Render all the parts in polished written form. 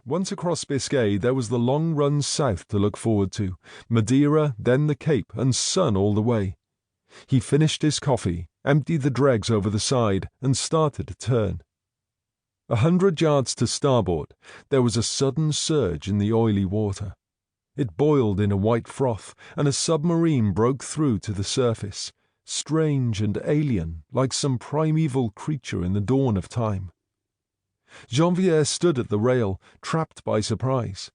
Once across Biscay, there was the long run south to look forward to, Madeira, then the Cape, and sun all the way. He finished his coffee, emptied the dregs over the side, and started to turn. 100 yards to starboard, there was a sudden surge in the oily water. It boiled in a white froth, and a submarine broke through to the surface, strange and alien, like some primeval creature in the dawn of time. Janvier stood at the rail, trapped by surprise.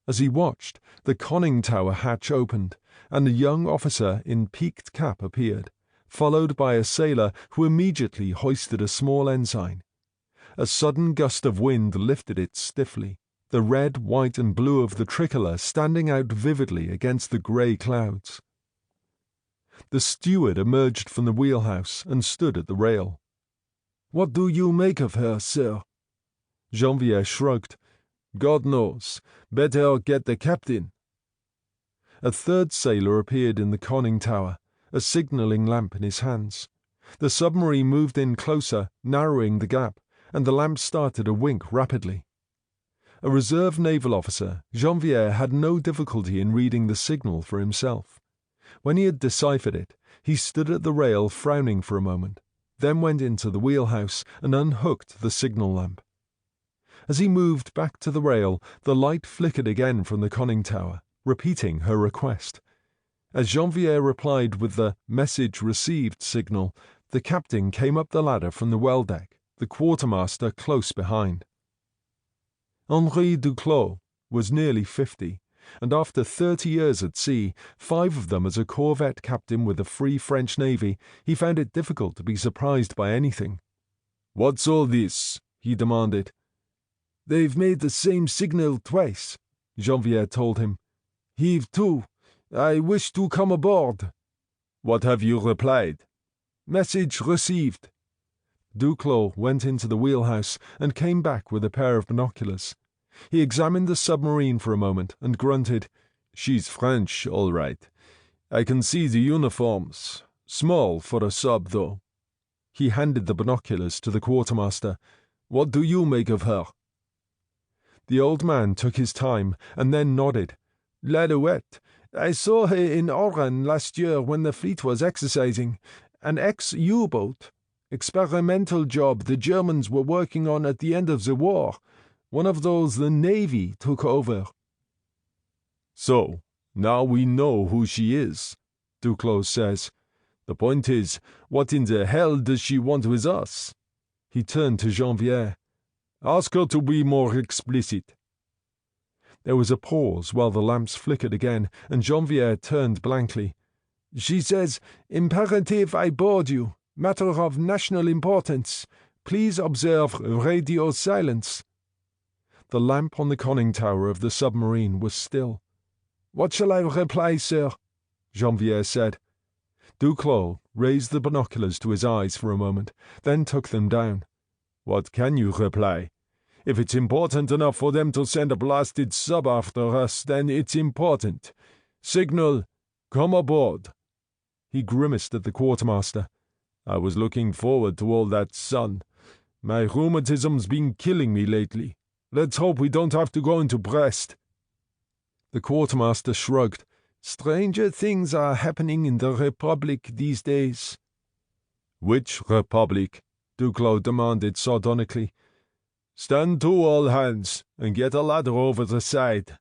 As he watched, the conning tower hatch opened, and a young officer in peaked cap appeared, followed by a sailor who immediately hoisted a small ensign. A sudden gust of wind lifted it stiffly, the red, white, and blue of the tricolour standing out vividly against the grey clouds. The steward emerged from the wheelhouse and stood at the rail. "What do you make of her, sir?" Janvier shrugged. "God knows. Better get the captain." A third sailor appeared in the conning tower, a signalling lamp in his hands. The submarine moved in closer, narrowing the gap, and the lamp started to wink rapidly. A reserve naval officer, Janvier had no difficulty in reading the signal for himself. When he had deciphered it, he stood at the rail frowning for a moment, then went into the wheelhouse and unhooked the signal lamp. As he moved back to the rail, the light flickered again from the conning tower, repeating her request. As Janvier replied with the "message received" signal, the captain came up the ladder from the well deck, the quartermaster close behind. Henri Duclos was nearly 50, and after 30 years at sea, 5 of them as a corvette captain with the Free French Navy, he found it difficult to be surprised by anything. "What's all this?" he demanded. "They've made the same signal twice," Janvier told him. "Heave to. I wish to come aboard." "What have you replied?" "Message received." Duclos went into the wheelhouse and came back with a pair of binoculars. He examined the submarine for a moment and grunted, "She's French, all right. I can see the uniforms. Small for a sub, though." He handed the binoculars to the quartermaster. "What do you make of her?" The old man took his time and then nodded. "LAlouette. I saw her in Oran last year when the fleet was exercising. An ex-Uboat. Experimental job the Germans were working on at the end of the war. One of those the Navy took over." "So, now we know who she is," Duclos says. "The point is, what in the hell does she want with us?" He turned to Janvier. "Ask her to be more explicit." There was a pause while the lamps flickered again, and Janvier turned blankly. "She says, 'Imperative I board you. Matter of national importance. Please observe radio silence.'" The lamp on the conning tower of the submarine was still. "What shall I reply, sir?" Janvier said. Duclos raised the binoculars to his eyes for a moment, then took them down. "What can you reply? If it's important enough for them to send a blasted sub after us, then it's important. Signal, come aboard." He grimaced at the quartermaster. "I was looking forward to all that sun. My rheumatism's been killing me lately. Let's hope we don't have to go into Brest." The quartermaster shrugged. "Stranger things are happening in the Republic these days." "Which Republic?" Duclos demanded sardonically. "Stand to, all hands, and get a ladder over the side."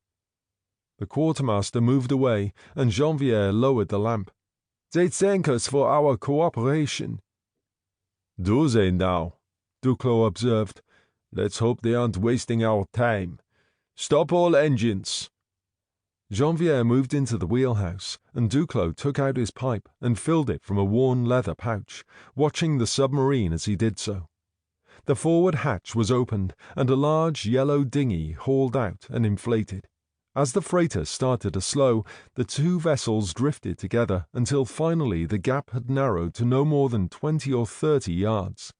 The quartermaster moved away, and Janvier lowered the lamp. "They thank us for our cooperation." "Do they now?" Duclos observed. "Let's hope they aren't wasting our time. Stop all engines." Janvier moved into the wheelhouse, and Duclos took out his pipe and filled it from a worn leather pouch, watching the submarine as he did so. The forward hatch was opened, and a large yellow dinghy hauled out and inflated. As the freighter started to slow, the two vessels drifted together until finally the gap had narrowed to no more than 20 or 30 yards.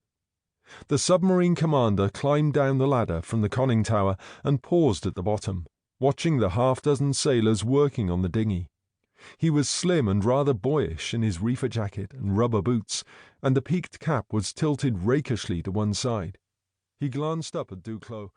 The submarine commander climbed down the ladder from the conning tower and paused at the bottom, watching the half-dozen sailors working on the dinghy. He was slim and rather boyish in his reefer jacket and rubber boots, and the peaked cap was tilted rakishly to one side. He glanced up at Duclos